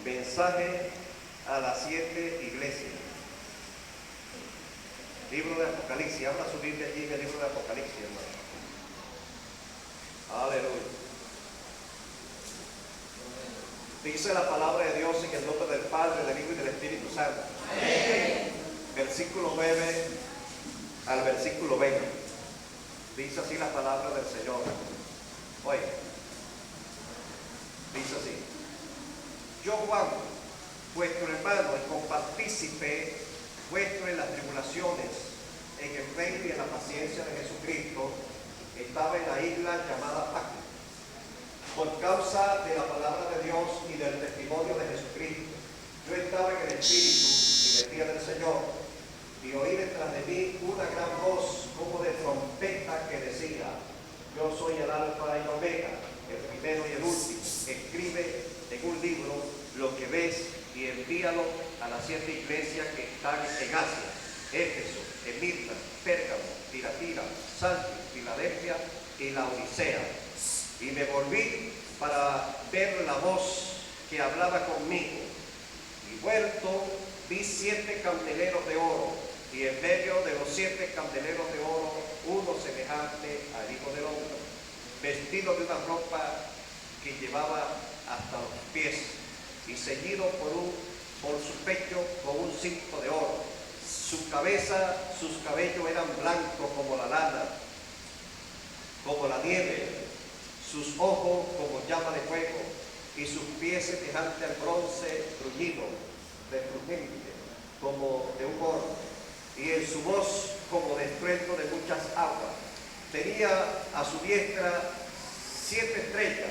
Mensaje a las 7 iglesias. Libro de Apocalipsis. Habla su Biblia allí en el libro de Apocalipsis, hermano. Aleluya. Dice la palabra de Dios en el nombre del Padre, del Hijo y del Espíritu Santo. Amén. Versículo 9 al versículo 20. Dice así la palabra del Señor. Oye, dice así: yo, Juan, vuestro hermano y compartícipe vuestro en las tribulaciones, en el reino y en la paciencia de Jesucristo, estaba en la isla llamada Patmos, por causa de la palabra de Dios y del testimonio de Jesucristo. Yo estaba en el Espíritu y decía del Señor, y oí detrás de mí una gran voz como de trompeta que decía: yo soy el Alfa y el Omega, el primero y el último. Escribe en un libro lo que ves y envíalo a las 7 iglesias que están en Asia: Éfeso, Esmirna, Pérgamo, Tiatira, Sardis, Filadelfia y Laodicea. Y me volví para ver la voz que hablaba conmigo, y vuelto vi 7 candeleros de oro, y en medio de los 7 candeleros de oro uno semejante al Hijo del Hombre, vestido de una ropa que llevaba hasta los pies, y ceñido por su pecho con un cinto de oro. Su cabeza, sus cabellos eran blancos como la lana, como la nieve, sus ojos como llama de fuego, y sus pies semejante al bronce bruñido, refulgente, como de un horno, y en su voz como de estruendo de muchas aguas. Tenía a su diestra 7 estrellas,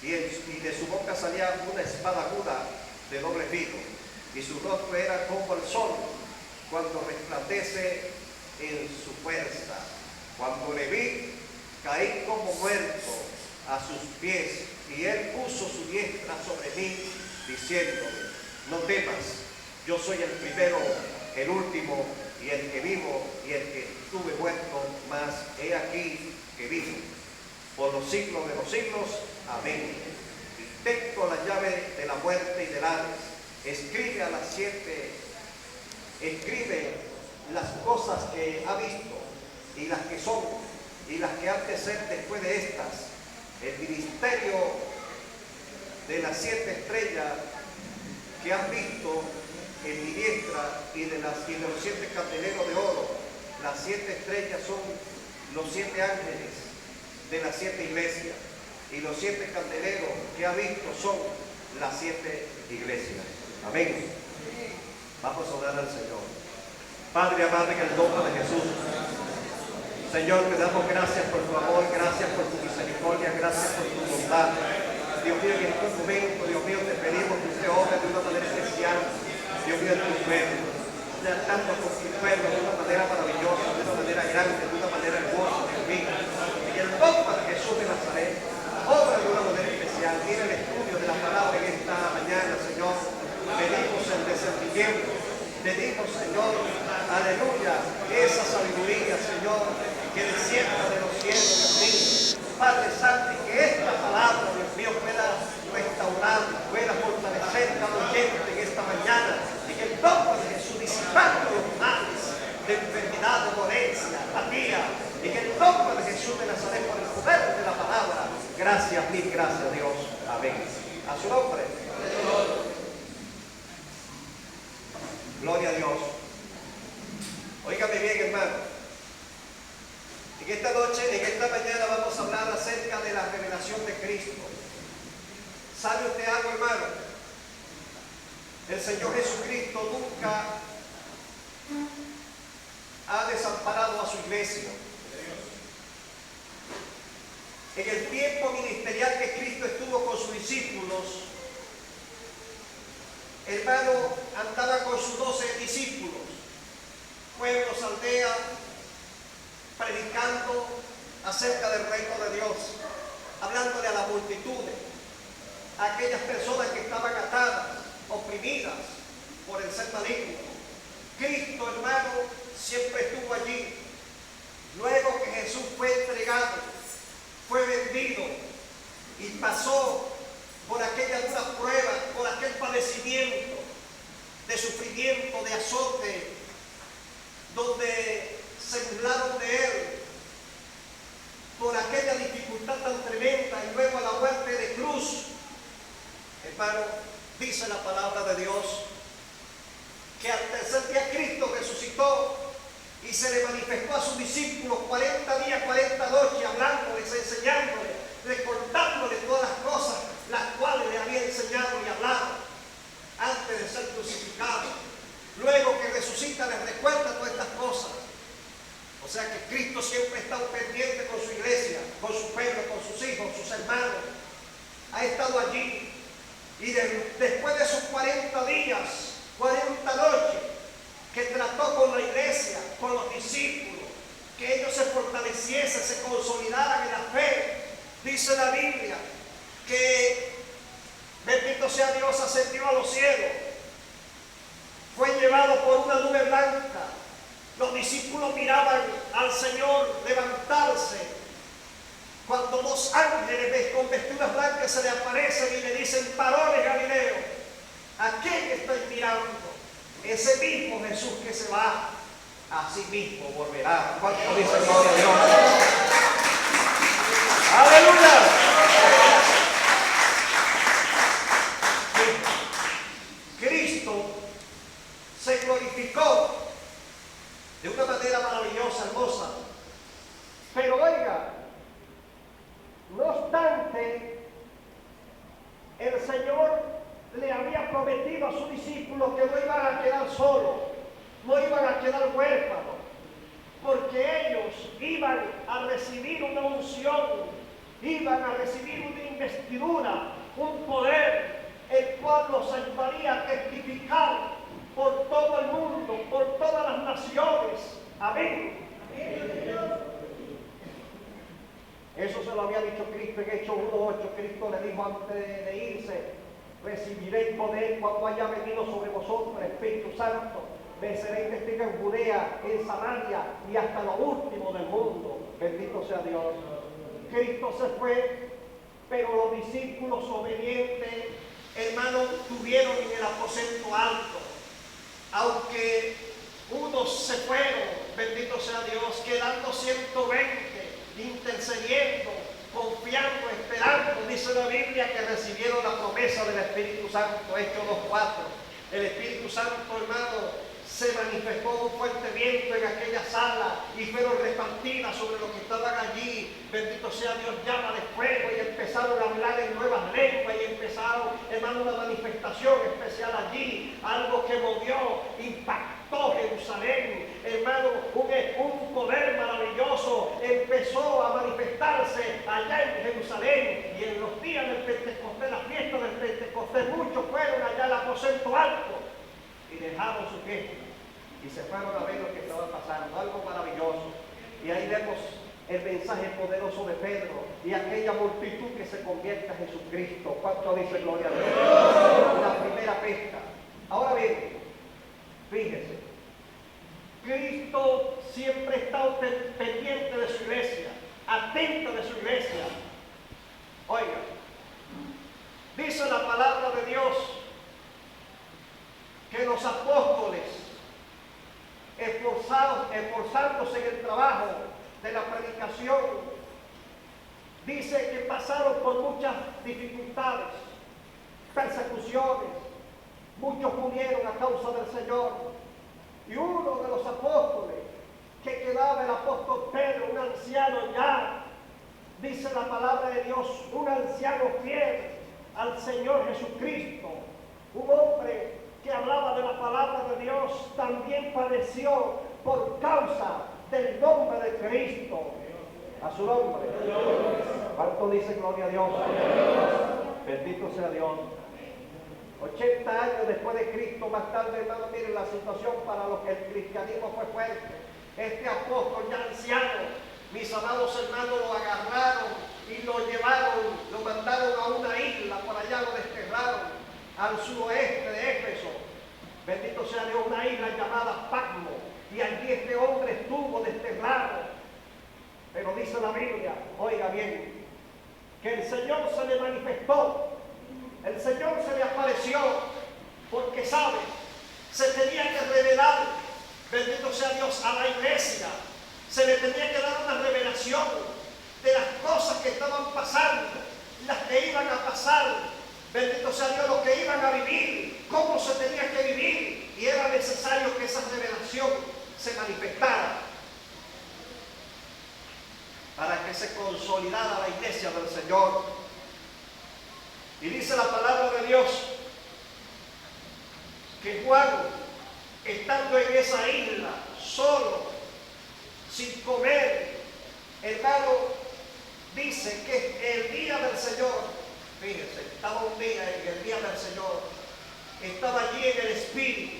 y de su boca salía una espada aguda de doble filo, y su rostro era como el sol cuando resplandece en su fuerza. Cuando le vi, caí como muerto a sus pies, y él puso su diestra sobre mí, diciéndome: no temas, yo soy el primero, el último y el que vivo y el que estuve muerto, mas he aquí que vivo por los siglos de los siglos. Amén. Y tengo la llave de la muerte y del Hades. Escribe a las 7, escribe las cosas que ha visto, y las que son, y las que han de ser después de estas. El ministerio de las 7 estrellas que han visto en mi diestra, y de los 7 candeleros de oro. Las 7 estrellas son los 7 ángeles de las 7 iglesias, y los 7 candeleros que ha visto son las 7 iglesias. Amén. Vamos a orar al Señor. Padre amado, en el nombre de Jesús, Señor, te damos gracias por tu amor, gracias por tu misericordia, gracias por tu bondad. Dios mío, en este momento, Dios mío, te pedimos que usted obre de una manera especial, Dios mío, en tu pueblo, tratando con tu pueblo de una manera maravillosa, de una manera grande, de una manera hermosa, Dios mío. En el nombre de Jesús de Nazaret, obra de una manera especial. Mira el estudio de la palabra en esta mañana, Señor. Pedimos el discernimiento, pedimos, Señor, aleluya, esa sabiduría, Señor, que descienda de los cielos, Dios mío. Padre Santo, y que esta palabra, Dios mío, pueda restaurar, pueda fortalecer cada oyente en esta mañana, y que el nombre de Jesús, disipando los males de enfermedad, de dolencia, apatía, y que el nombre de Jesús de Nazaret, por el poder de la palabra, gracias, mil gracias, Dios. Amén. A su nombre. Gloria a Dios. Óigame bien, hermano. En esta noche, en esta mañana, vamos a hablar acerca de la revelación de Cristo. ¿Sabe usted algo, hermano? El Señor Jesucristo nunca ha desamparado a su iglesia. En el tiempo ministerial que Cristo estuvo con sus discípulos, hermano, andaba con sus 12 discípulos, pueblos, aldeas, predicando acerca del reino de Dios, hablándole a las multitudes, a aquellas personas que estaban atadas, oprimidas por el ser maligno. Cristo, hermano, siempre estuvo allí. Luego que Jesús fue entregado, fue vendido y pasó por aquella dura prueba, por aquel padecimiento Hermano, dice la palabra de Dios que al tercer día Cristo resucitó y se le manifestó a sus discípulos 40 días, 40 noches, hablándoles, enseñándoles, recordándoles todas las cosas las cuales le había enseñado y hablado antes de ser crucificado. Luego que resucita les recuerda todas estas cosas. O sea que Cristo siempre ha estado pendiente con su iglesia, con su pueblo, con sus hijos, sus hermanos. Ha estado allí. Y después de esos 40 días, 40 noches, que trató con la iglesia, con los discípulos, que ellos se fortaleciesen, se consolidaran en la fe. Dice la Biblia que, bendito sea Dios, ascendió a los cielos. Fue llevado por una nube blanca. Los discípulos miraban al Señor levantarse. Cuando dos ángeles con vestiduras blancas se le aparecen y le dicen: varones Galileos, ¿a quién estáis mirando? Ese mismo Jesús que se va, así mismo volverá. ¿Cuánto dice gloria a Dios? ¡Aleluya! Cristo se glorificó de una manera maravillosa, hermosa. Pero oiga, no obstante, el Señor le había prometido a sus discípulos que no iban a quedar solos, no iban a quedar huérfanos, porque ellos iban a recibir una unción, iban a recibir una investidura, un poder, el cual los ayudaría a testificar por todo el mundo, por todas las naciones. Amén. Eso se lo había dicho Cristo en Hechos 1:8. Cristo le dijo antes de irse: recibiréis poder cuando haya venido sobre vosotros el Espíritu Santo. Me seréis testigos en Judea, en Samaria y hasta lo último del mundo. Bendito sea Dios. Cristo se fue, pero los discípulos obedientes, hermanos, tuvieron en el aposento alto. Aunque unos se fueron, bendito sea Dios, quedando 120, intercediendo, confiando, esperando. Dice la Biblia que recibieron la promesa del Espíritu Santo. Hechos 2:4. El Espíritu Santo, hermano, se manifestó un fuerte viento en aquella sala y fueron repartidas sobre los que estaban allí. Bendito sea Dios, llama de fuego, y empezaron a hablar en nuevas lenguas y empezaron, hermano, una manifestación especial allí, algo que movió, impactó Jerusalén, hermano, un poder maravilloso empezó a manifestarse allá en Jerusalén. Y en los días del Pentecostés, la fiesta del Pentecostés, muchos fueron allá al aposento alto y dejaron su fiesta y se fueron a ver lo que estaba pasando, algo maravilloso. Y ahí vemos el mensaje poderoso de Pedro y aquella multitud que se convierte a Jesucristo. ¿Cuánto dice gloria a Dios? La primera pesca. Ahora bien, fíjese, Cristo siempre ha estado pendiente de su iglesia, atento de su iglesia. Oiga, dice la palabra de Dios que los apóstoles, esforzándose en el trabajo de la predicación, dice que pasaron por muchas dificultades, persecuciones, muchos murieron a causa del Señor. Y uno de los apóstoles que quedaba, el apóstol Pedro, un anciano ya, dice la palabra de Dios, un anciano fiel al Señor Jesucristo, un hombre que hablaba de la palabra de Dios, también padeció por causa del nombre de Cristo. A su nombre. ¿Cuánto dice gloria a Dios? Bendito sea Dios. 80 años después de Cristo, más tarde, hermano, miren la situación para los que el cristianismo fue fuerte. Este apóstol ya anciano, mis amados hermanos, lo agarraron y lo llevaron, lo mandaron a una isla, por allá lo desterraron al suroeste de Éfeso. Bendito sea Dios, una isla llamada Patmos, y allí este hombre estuvo desterrado. Pero dice la Biblia, oiga bien, que el Señor se le manifestó, el Señor se le apareció, porque sabe, se tenía que revelar, bendito sea Dios, a la iglesia, se le tenía que dar una revelación de las cosas que estaban pasando, las que iban a pasar. Bendito bendito sea Dios, lo que iban a vivir, cómo se tenía que vivir, y era necesario que esa revelación se manifestara para que se consolidara la iglesia del Señor. Y dice la palabra de Dios que Juan, estando en esa isla, solo, sin comer, hermano, dice que el día del Señor, fíjense, estaba un día en el día del Señor, estaba allí en el Espíritu.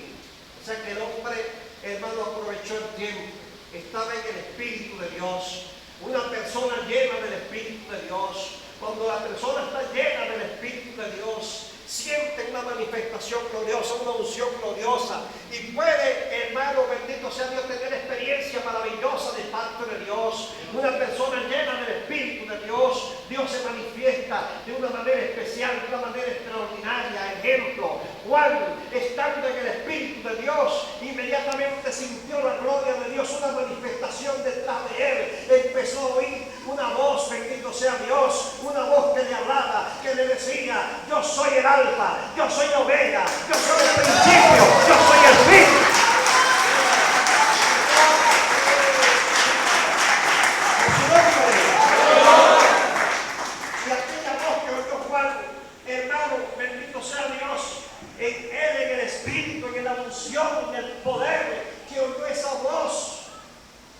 O sea que el hombre, hermano, aprovechó el tiempo, estaba en el Espíritu de Dios. Una persona llena del Espíritu de Dios, cuando la persona está llena del Espíritu de Dios, siente una manifestación gloriosa, una unción gloriosa, y puede, hermano, bendito sea Dios, tener experiencia maravillosa de parte de Dios. Una persona llena del Espíritu de Dios, Dios se manifiesta de una manera especial, de una manera extraordinaria. Ejemplo, Juan, estando en el Espíritu de Dios, inmediatamente sintió la gloria de Dios, una manifestación detrás de él. Empezó a oír una voz, bendito sea Dios, una voz que le hablaba, que le decía: yo soy el Alfa, yo soy Omega, yo soy el principio, yo soy el fin. Y aquella voz que oyó Juan, hermano, bendito sea Dios, en él, en el Espíritu, en la unción, en el poder, que oyó esa voz,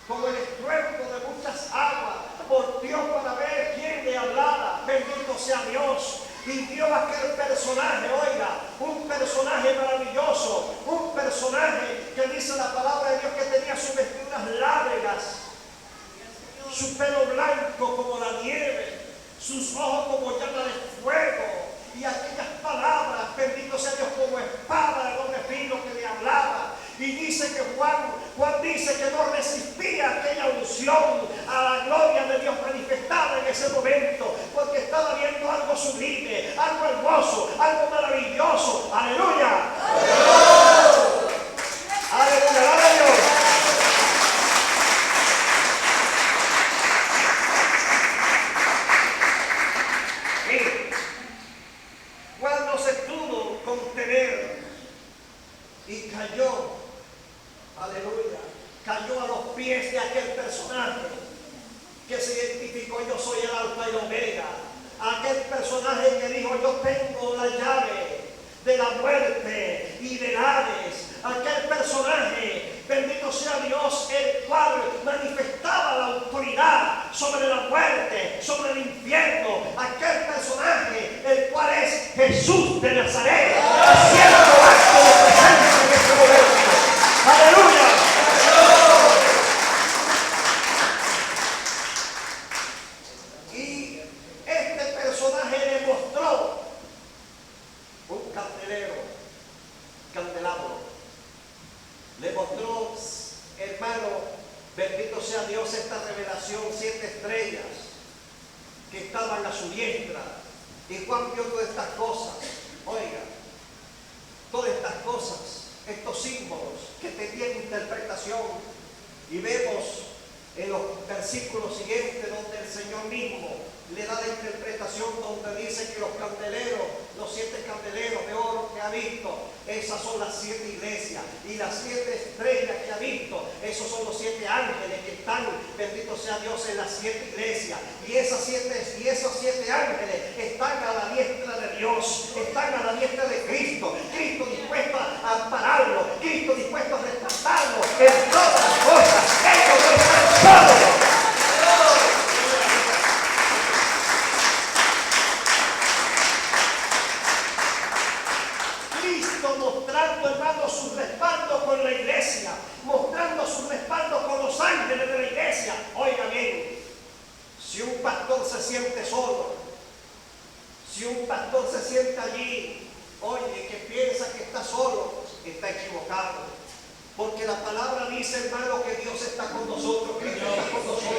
como el estruendo de muchas aguas, volteó para ver quién le hablaba, bendito sea Dios. Y vio aquel personaje, oiga, un personaje maravilloso, un personaje que dice la palabra de Dios que tenía sus vestiduras largas, su pelo blanco como la nieve, sus ojos como llama de fuego, y aquellas palabras, bendito sea Dios, como espada de doble filo que le hablaba. Y dice que Juan dice que no resistía aquella unción, a la gloria de Dios manifestada en ese momento, porque estaba viendo algo sublime, algo hermoso, algo maravilloso. ¡Aleluya! ¡Aleluya! ¡Aleluya a Dios! Mire, Juan no se pudo contener y cayó. Aleluya, cayó a los pies de aquel personaje que se identificó: yo soy el Alfa y el Omega. Aquel personaje que dijo: yo tengo la llave de la muerte y del Hades. Aquel personaje, bendito sea Dios, el cual manifestaba la autoridad sobre la muerte, sobre el infierno. Aquel personaje, el cual es Jesús de Nazaret, haciendo acto de presencia en este momento. ¡Aleluya! Y este personaje le mostró un candelabro. Le mostró, hermano, bendito sea Dios, esta revelación, 7 estrellas que estaban a su diestra. Y Juan vio todas estas cosas. Oiga, todas estas cosas, estos símbolos que tenían interpretación, y vemos en los versículos siguientes donde el Señor mismo le da la interpretación, donde dice que los candeleros, los 7 candeleros de oro que ha visto, esas son las 7 iglesias, y las 7 estrellas que ha visto, esos son los 7 ángeles que están, bendito sea Dios, en las 7 iglesias, y esos 7 ángeles están a la diestra de Dios, están a la diestra de Cristo, Cristo dispuesto a ampararlo, Cristo dispuesto a rescatarlo en todas las cosas. Ellos no están solos. Mostrando, hermano, su respaldo con la iglesia, mostrando su respaldo con los ángeles de la iglesia. Oiga bien, si un pastor se siente solo, si un pastor se sienta allí, oye, que piensa que está solo, está equivocado. Porque la palabra dice, hermano, que Dios está con nosotros, que Dios está con nosotros.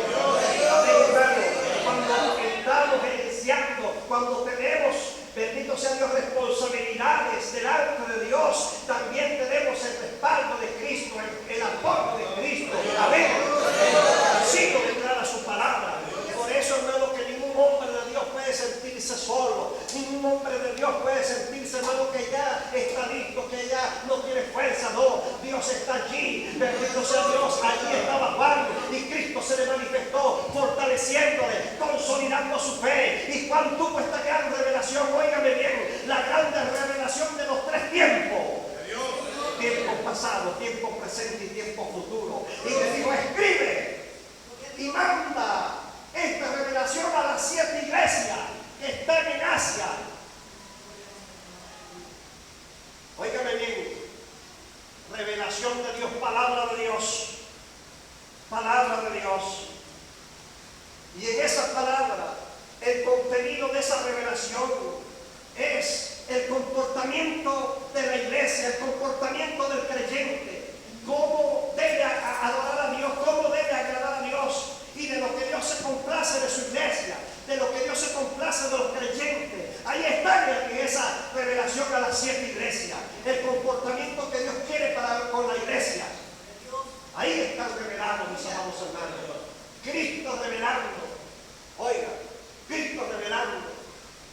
Amén, hermano. Cuando estamos ejerciendo, cuando tenemos, bendito sea Dios, responsabilidades delante de Dios, también tenemos el respaldo de Cristo, el apoyo de Cristo. Amén. Sigo detrás de su palabra. Por eso, hermano, que ningún hombre de Dios puede sentirse solo. Ningún hombre de Dios puede sentirse, hermano, que ya está listo, que ya no tiene fuerza. No, Dios está allí. Bendito sea Dios. Allí estaba Juan y Cristo se le manifestó, fortaleciéndole, consolidando su fe. Y Juan tuvo esta gran revelación. Óigame bien, la gran revelación de los tres tiempos: tiempo pasado, tiempo presente y tiempo futuro. Y le dijo: escribe y manda esta revelación a las 7 iglesias que están en Asia. Óigame bien, revelación de Dios, palabra de Dios, palabra de Dios. Y en esa palabra, el contenido de esa revelación es el comportamiento de la iglesia, el comportamiento del creyente, cómo debe adorar a Dios, cómo debe agradar a Dios, y de lo que Dios se complace de su iglesia, de lo que Dios se complace de los creyentes. Ahí está en esa revelación a las 7 iglesias, el comportamiento que Dios quiere con la iglesia. Ahí están revelados, mis amados hermanos. Cristo revelando, oiga, Cristo revelando,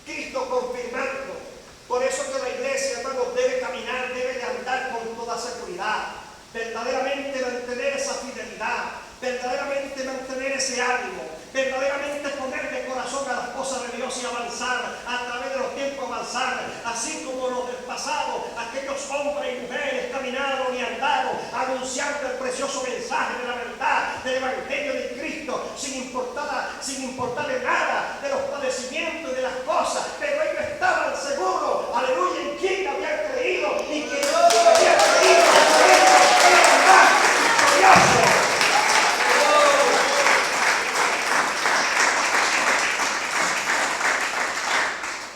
Cristo confirmando. Por eso que la iglesia, hermanos, debe caminar, debe de andar con toda seguridad, verdaderamente mantener esa fidelidad, verdaderamente mantener ese ánimo, verdaderamente ponerle corazón a las cosas de Dios y avanzar a través de los tiempos, avanzar, así como los del pasado, aquellos hombres y mujeres caminaron y andaron anunciando el precioso mensaje de la verdad, del evangelio de Cristo, sin importarle nada de los padecimientos y de las cosas, pero ellos estaban seguros, aleluya, en quien habían creído y que no habían creído victorioso.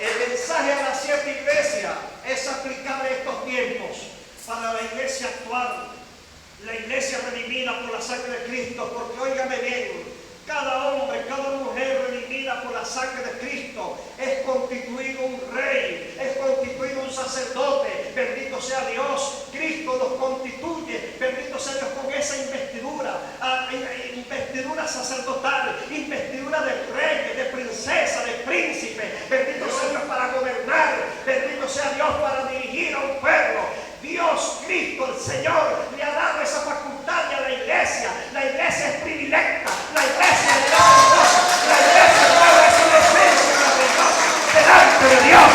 El mensaje a las 7 iglesias es aplicable a estos tiempos para la iglesia actual, la iglesia redimida por la sangre de Cristo, porque óigame bien, cada hombre, cada mujer redimida por la sangre de Cristo es constituido un rey, es constituido un sacerdote. Bendito sea Dios, Cristo nos constituye, bendito sea Dios, con esa investidura sacerdotal, investidura de rey, de princesa, de príncipe. Bendito sea Dios para gobernar, bendito sea Dios para dirigir a un pueblo. Dios, Cristo, el Señor, le ha dado esa facultad a la iglesia. La iglesia es privilegiada, la iglesia es maravillosa, la iglesia, hermano, es una esencia maravillosa delante de Dios.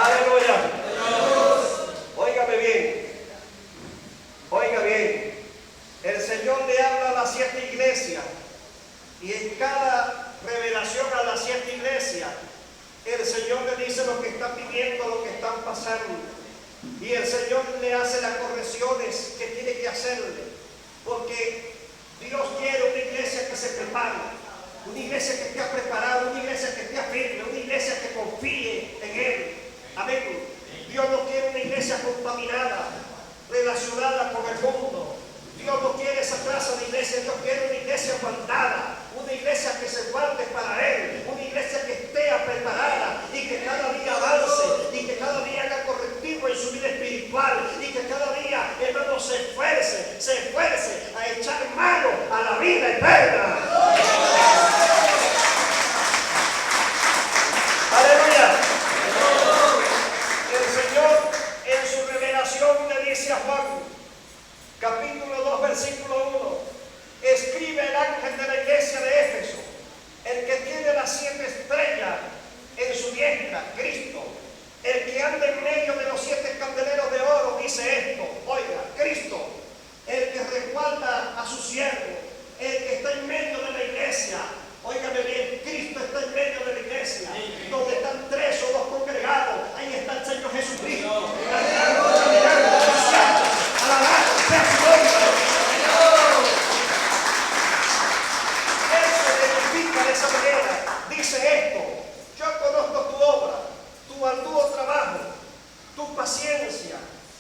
Aleluya. Óigame bien, oiga bien, el Señor le habla a las 7 iglesias, y en cada revelación a las 7 iglesias, el Señor le dice lo que están viviendo, lo que están pasando. Y el Señor le hace las correcciones que tiene que hacerle. Porque Dios quiere una iglesia que se prepare, una iglesia que esté preparada, una iglesia que esté firme, una iglesia que confíe en Él. Amén. Dios no quiere una iglesia contaminada, relacionada con el mundo. Dios no quiere esa clase de iglesia. Dios quiere una iglesia guardada, una iglesia que se guarde para Él, una iglesia que esté preparada y que cada día avance y que cada día haga correctivo en su vida espiritual y que cada día, hermano, se esfuerce a echar mano a la vida eterna. Aleluya. El Señor en su revelación le dice a Juan, capítulo 2, versículo 1, escribe el ángel de la iglesia de Éfeso, el que tiene las 7 estrellas en su diestra, Cristo, el que anda en medio de los 7 candeleros de oro, dice esto. Oiga, Cristo, el que resguarda a su siervo, el que está en medio de la iglesia. Óigame bien, Cristo está en medio de la iglesia, donde están 3 o 2 congregados, ahí está el Señor Jesucristo, alabado sea su nombre. Él se identifica de esa manera, dice esto: yo conozco tu obra, tu arduo trabajo, tu paciencia,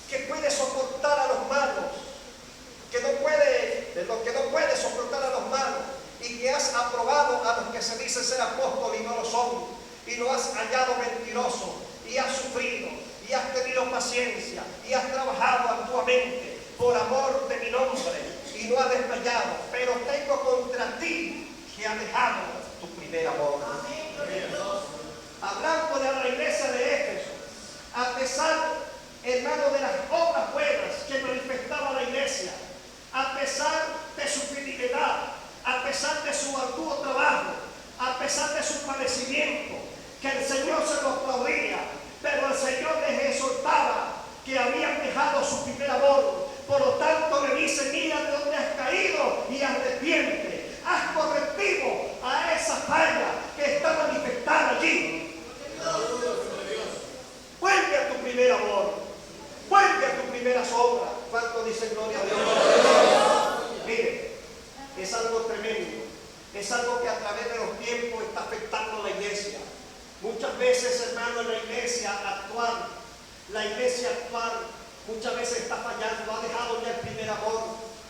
que puede soportar a los malos, que no puede soportar a los malos, y que has aprobado a los que se dicen ser apóstoles y no lo son, y lo has hallado mentiroso, y has sufrido, y has tenido paciencia, y has trabajado arduamente por amor de mi nombre, y no has desmayado. Pero tengo contra ti que ha dejado tu primer amor. Hablando de la iglesia de Éfeso, a pesar, hermano, de las obras buenas que manifestaba la iglesia, a pesar de su fidelidad, a pesar de su arduo trabajo, a pesar de su padecimiento, que el Señor se lo aplaudía, pero el Señor les exhortaba que habían dejado su primer amor. Por lo tanto le dice: mira de dónde has caído y arrepiente. Haz correctivo a esa falla que está manifestada allí. Vuelve a tu primer amor, vuelve a tu primeras obras. ¿Cuánto dice gloria a Dios? Mire, es algo tremendo, es algo que a través de los tiempos está afectando a la iglesia. Muchas veces, hermano, en la iglesia actual muchas veces está fallando, ha dejado ya el primer amor.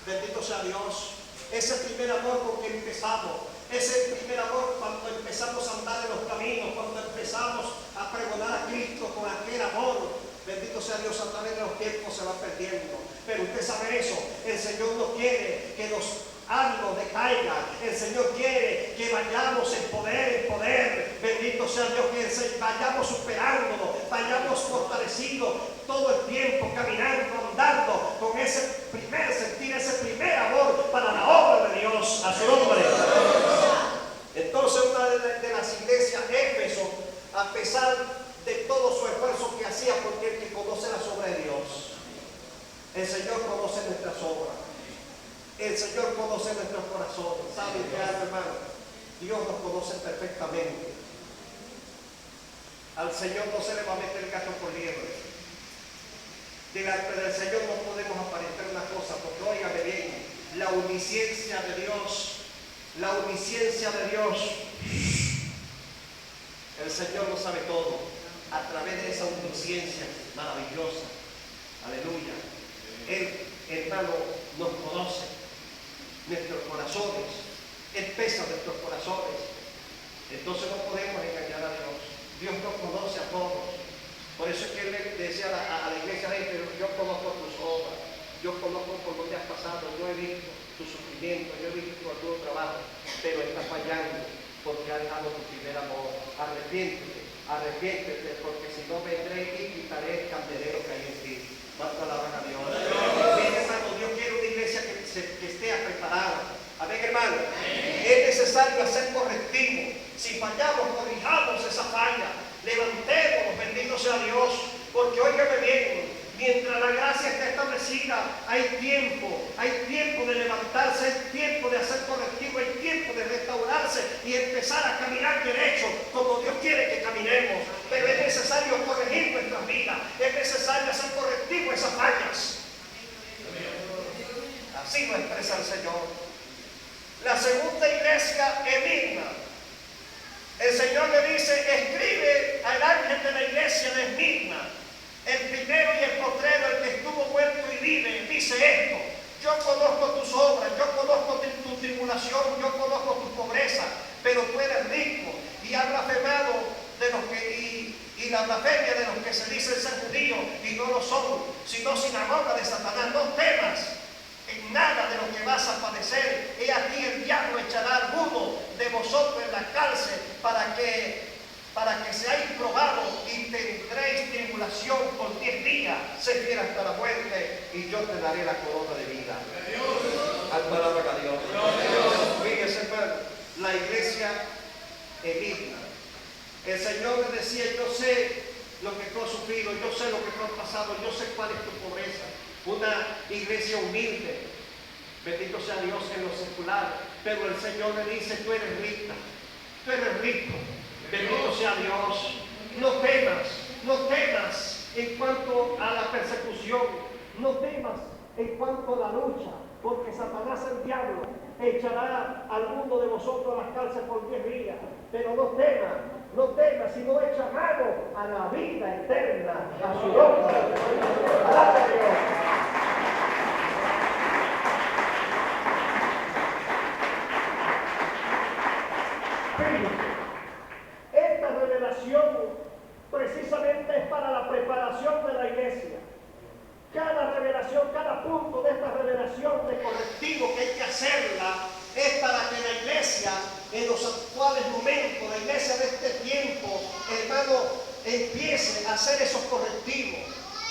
Bendito sea Dios. Ese primer amor con que empezamos, ese primer amor cuando empezamos a andar en los caminos, cuando empezamos a pregonar a Cristo con aquel amor, bendito sea Dios, a través de los tiempos se va perdiendo. Pero usted sabe eso, el Señor no quiere que los ánimos decaigan, el Señor quiere que vayamos en poder, bendito sea Dios, que vayamos superándonos, vayamos fortalecidos todo el tiempo, caminando, andando con ese primer sentir, ese primer amor para la obra de Dios, a su nombre. Entonces, una de las iglesias, Éfeso, a pesar de todo su esfuerzo que hacía, porque el que conoce las obras de Dios, el Señor conoce nuestras obras, el Señor conoce nuestros corazones. ¿Sabe qué, hermano? Dios nos conoce perfectamente. Al Señor no se le va a meter el gato por liebre. Delante del Señor no podemos aparentar una cosa, porque óigame bien, la omnisciencia de Dios, el Señor lo sabe todo. A través de esa omnisciencia maravillosa, aleluya, Él, hermano, nos conoce nuestros corazones, Él pesa nuestros corazones. Entonces no podemos engañar a Dios. Dios nos conoce a todos. Por eso es que Él le decía a la iglesia de Éfeso: yo conozco tus obras, yo conozco por dónde has pasado, yo he visto tu sufrimiento, yo he visto tu arduo trabajo, pero estás fallando porque has dejado tu primer amor. Arrepiéntete, porque si no vendré y quitaré el candelero que hay en ti. ¿Cuánto alaban a Dios? Amén, hermano. Dios quiere una iglesia que esté preparada. Amén, hermano. Es necesario hacer correctivo. Si fallamos, corrijamos esa falla. Levantémonos, bendito sea Dios, porque óigame bien, mientras la gracia está establecida, hay tiempo de levantarse, hay tiempo de hacer correctivo, hay tiempo de restaurarse y empezar a caminar derecho como Dios quiere que caminemos. Pero es necesario corregir nuestras vidas, es necesario hacer correctivo esas fallas. Así lo expresa el Señor. La segunda iglesia, Esmirna. El Señor le dice: escribe al ángel de la iglesia de Esmirna, el primero y el postrero, el que estuvo muerto y vive, dice esto: yo conozco tus obras, yo conozco tu tribulación, yo conozco tu pobreza, pero tú eres rico y has blasfemado de los que y la blasfemia de los que se dicen ser judíos y no lo son, sino sinagoga de Satanás. No temas en nada de lo que vas a padecer. He aquí el diablo echará a alguno de vosotros en la cárcel para que seáis probados y tendréis tribulación por 10 días. Sé fiel hasta la muerte y yo te daré la corona de vida. Al palabra de Dios. Fíjese, hermano, la iglesia Esmirna. El Señor le decía: yo sé lo que tú has sufrido, yo sé lo que tú has pasado, yo sé cuál es tu pobreza. Una iglesia humilde, bendito sea Dios, en lo secular, pero el Señor le dice: tú eres rica, tú eres rico, bendito sea Dios. No temas en cuanto a la persecución, no temas en cuanto a la lucha, porque Satanás, el diablo, echará a alguno de vosotros a las cárceles por 10 días, pero no temas, sino echa mano a la vida eterna, a su nombre. ¡Alaba a Dios! Esta revelación precisamente es para la preparación de la iglesia. Cada revelación, cada punto de esta revelación de correctivo que hay que hacerla, es para que la iglesia, en los actuales momentos, la iglesia de este tiempo, hermano, empiece a hacer esos correctivos.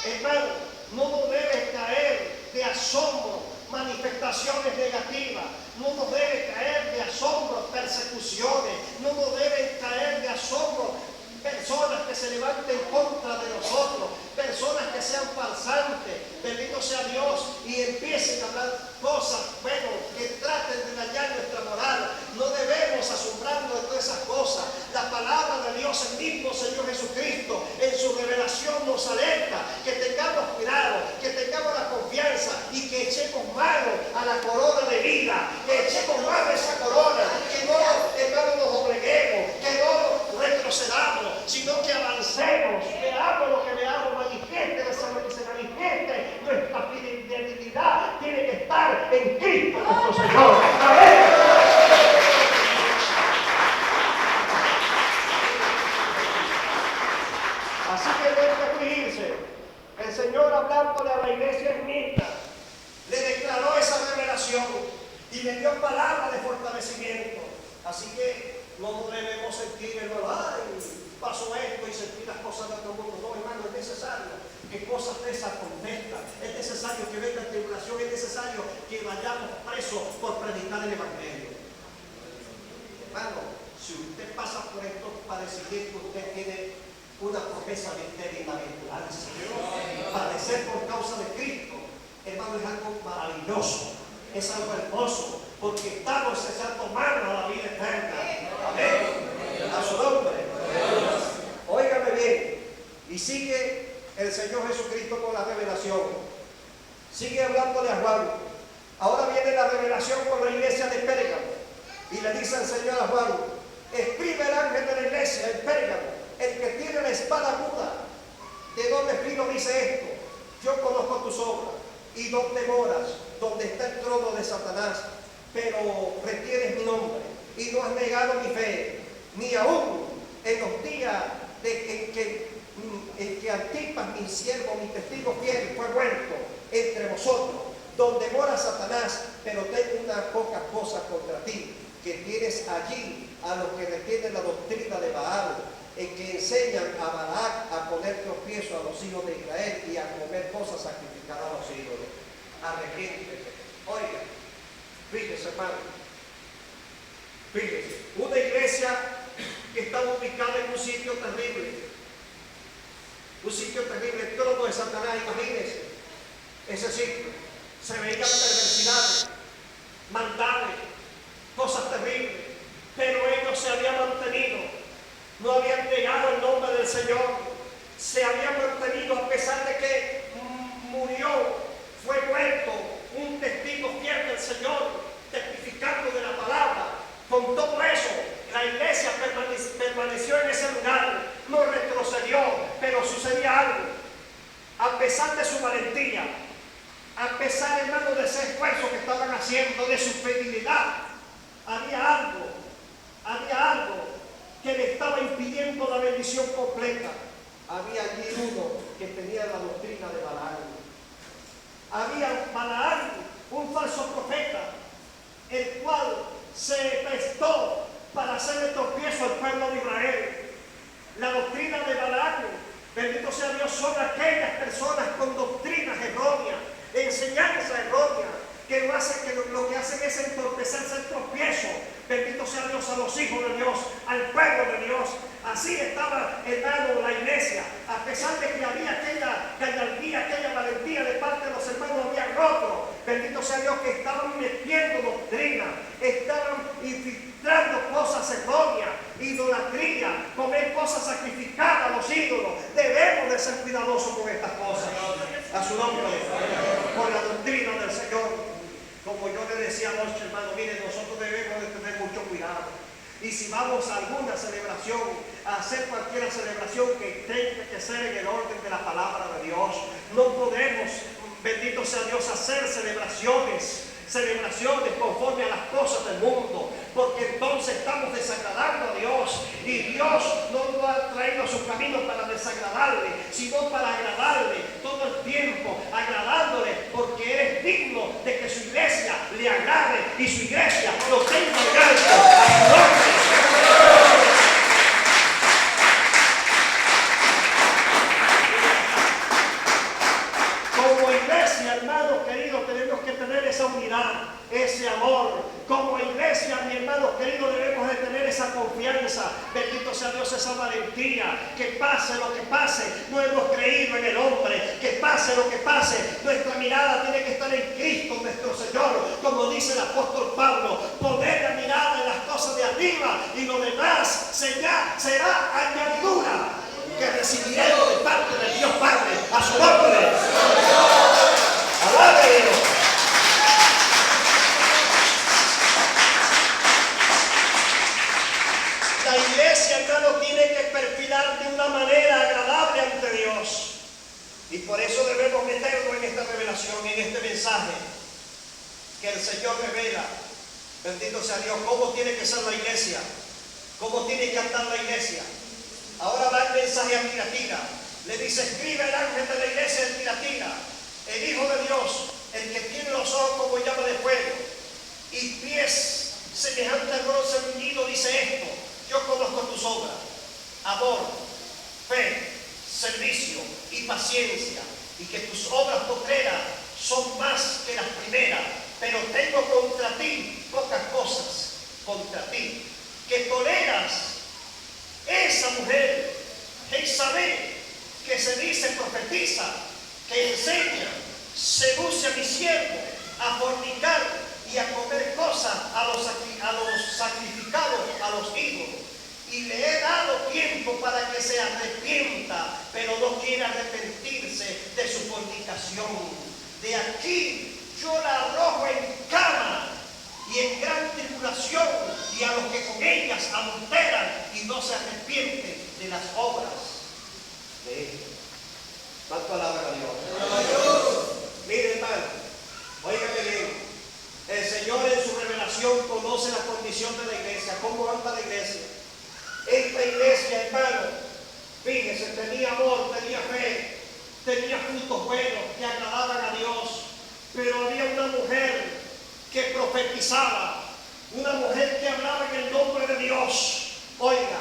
Hermano, no nos debe caer de asombro manifestaciones negativas, no nos debe caer de asombro persecuciones, no nos debe caer de asombro personas que se levanten contra de nosotros, personas que sean falsantes, bendito sea Dios, y empiecen a hablar cosas, bueno, que traten de dañar nuestra moral. No debemos asombrarnos de todas esas cosas. La palabra de Dios, el mismo Señor Jesucristo, en su revelación nos alerta que tengamos cuidado, que tengamos la confianza y que echemos mano a la corona de vida, que echemos mano a esa corona, que no, hermano, nos dobleguemos, que no retrocedamos, sino que avancemos, veamos lo que veamos, se manifieste nuestra fidelidad, tiene que estar en Cristo nuestro Señor. Amén. Así que no hay que afligirse. El Señor, hablándole a la iglesia en Mirna, le declaró esa revelación y le dio palabra de fortalecimiento. Así que no nos debemos sentir, hermano, ay, pasó esto y sentir las cosas de otro mundo. No, hermano, es necesario que cosas de esas acontezcan. Es necesario que venga tribulación, es necesario que vayamos presos por predicar el Evangelio. Hermano, si usted pasa por estos padecimientos, usted tiene una promesa de bienaventuranza. Padecer por causa de Cristo, hermano, es algo maravilloso, es algo hermoso, porque estamos echando mano a la vida eterna. Amén. A su nombre. Óigame bien. Y sigue el Señor Jesucristo con la revelación. Sigue hablándole a Juan. Ahora viene la revelación con la iglesia de Pérgamo. Y le dice el Señor a Juan: escribe el ángel de la iglesia en Pérgamo, el que tiene la espada aguda, de doble filo, dice esto: yo conozco tus obras y donde moras, donde está el trono de Satanás, pero retienes mi nombre y no has negado mi fe, ni aún en los días en que Antipas, mi siervo, mi testigo fiel, fue muerto entre vosotros, donde mora Satanás, pero tengo una poca cosa contra ti, que tienes allí a los que retienen la doctrina de Baal, en que enseñan a Balac a poner tropiezo a los hijos de Israel y a comer cosas sacrificadas a los ídolos. Arrepiéntete. Oiga, fíjese, hermano, fíjese, una iglesia que estaba ubicada en un sitio terrible, el trono de Satanás. Imagínense ese sitio, se veían perversidades, maldades, cosas terribles, pero ellos se habían mantenido, no habían negado el nombre del Señor, se habían mantenido a pesar de que murió, fue muerto un testigo fiel del Señor, testificando de la palabra. Con todo eso, la iglesia permaneció en ese lugar, no retrocedió, pero sucedía algo. A pesar de su valentía, a pesar, hermano, de ese esfuerzo que estaban haciendo, de su fidelidad, había algo que le estaba impidiendo la bendición completa. Había allí uno que tenía la doctrina de Balaam. Había Balaam, un falso profeta, el cual se prestó para hacerle tropiezo al pueblo de Israel. La doctrina de Balaam, bendito sea Dios, son aquellas personas con doctrinas erróneas, enseñanza errónea, que lo que hacen es entorpecerse el tropiezo, bendito sea Dios, a los hijos de Dios, al pueblo de Dios. Así estaba, hermano, la iglesia, a pesar de que había aquella gallardía, aquella valentía de parte de los hermanos, había otros, bendito sea Dios, que estaban metiendo doctrina, estaban infiltrando cosas erróneas, idolatría, comer cosas sacrificadas a los ídolos. Debemos de ser cuidadosos con estas cosas. A su nombre, con la doctrina del Señor. Como yo le decía anoche, hermano, miren, nosotros debemos de tener mucho cuidado. Y si vamos a alguna celebración, a hacer cualquier celebración que tenga que ser en el orden de la palabra de Dios, no podemos, bendito sea Dios, hacer celebraciones conforme a las cosas del mundo, porque entonces estamos desagradando a Dios, y Dios no nos ha traído a su camino para desagradarle, sino para agradarle todo el tiempo, agradándole, porque Él es digno de que su iglesia le agrade y su iglesia lo confianza, bendito sea Dios, esa valentía, que pase lo que pase, no hemos creído en el hombre, que pase lo que pase, nuestra mirada tiene que estar en Cristo nuestro Señor, como dice el apóstol Pablo, poner la mirada en las cosas de arriba y lo demás será añadidura que recibiremos de parte del Dios Padre, a su nombre. ¡Alabe a Dios! La iglesia, hermano, tiene que perfilar de una manera agradable ante Dios. Y por eso debemos meternos en esta revelación, en este mensaje que el Señor revela. Bendito sea Dios, cómo tiene que ser la iglesia, cómo tiene que andar la iglesia. Ahora va el mensaje a Tiatira. Le dice: escribe el ángel de la iglesia de Tiatira, el Hijo de Dios, el que tiene los ojos como llama de fuego y pies semejante al bronce bruñido, dice esto: yo conozco tus obras, amor, fe, servicio y paciencia, y que tus obras postreras son más que las primeras, pero tengo contra ti pocas cosas, contra ti, que toleras esa mujer, Jezabel, que se dice profetiza, que enseña, seduce a mi siervo a fornicar y a comer cosas a los sacrificados a los ídolos. Y le he dado tiempo para que se arrepienta, pero no quiere arrepentirse de su fornicación. De aquí yo la arrojo en cama y en gran tribulación, y a los que con ellas adulteran y no se arrepienten de las obras de ellos. ¿Cuánto alaban a Dios? Mire, hermano, óigame bien. El Señor en su revelación conoce la condición de la iglesia, cómo anda la iglesia. Esta iglesia, hermano, fíjese, tenía amor, tenía fe, tenía frutos buenos que agradaban a Dios, pero había una mujer que profetizaba, una mujer que hablaba en el nombre de Dios. Oiga,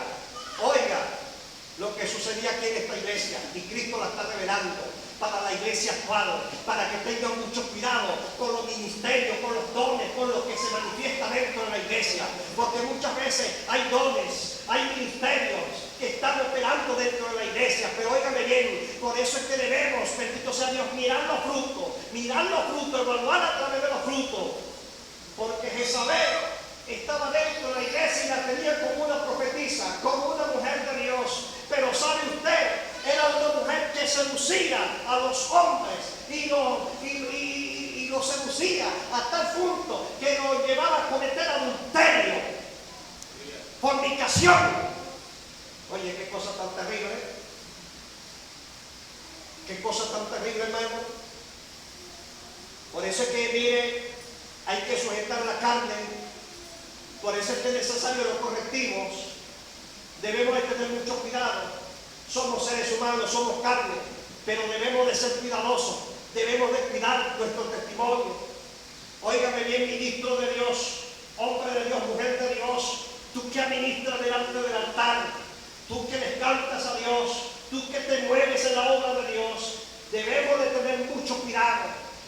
lo que sucedía aquí en esta iglesia, y Cristo la está revelando para la iglesia actual, para que tengan mucho cuidado con los ministerios, con los dones, con lo que se manifiesta dentro de la iglesia, porque muchas veces hay dones, hay ministerios que están operando dentro de la iglesia, pero óigame bien, por eso es que debemos, bendito sea Dios, mirar los frutos, evaluar a través de los frutos, porque Jezabel estaba dentro de la iglesia y la tenía como una profetisa, como una mujer de Dios, pero ¿sabe usted? Era una mujer que seducía a los hombres y los seducía a tal punto que los llevaba a cometer adulterio, fornicación. Oye, qué cosa tan terrible, ¿eh? Qué cosa tan terrible, hermano. Por eso es que, mire, hay que sujetar la carne. Por eso es que es necesario los correctivos. Debemos de tener mucho cuidado. Somos seres humanos, somos carne, pero debemos de ser cuidadosos. Debemos de cuidar nuestro testimonio. Óigame bien, ministro de Dios, hombre de Dios, mujer de Dios, tú que administras delante del altar, tú que les cantas a Dios, tú que te mueves en la obra de Dios, debemos de tener mucho cuidado.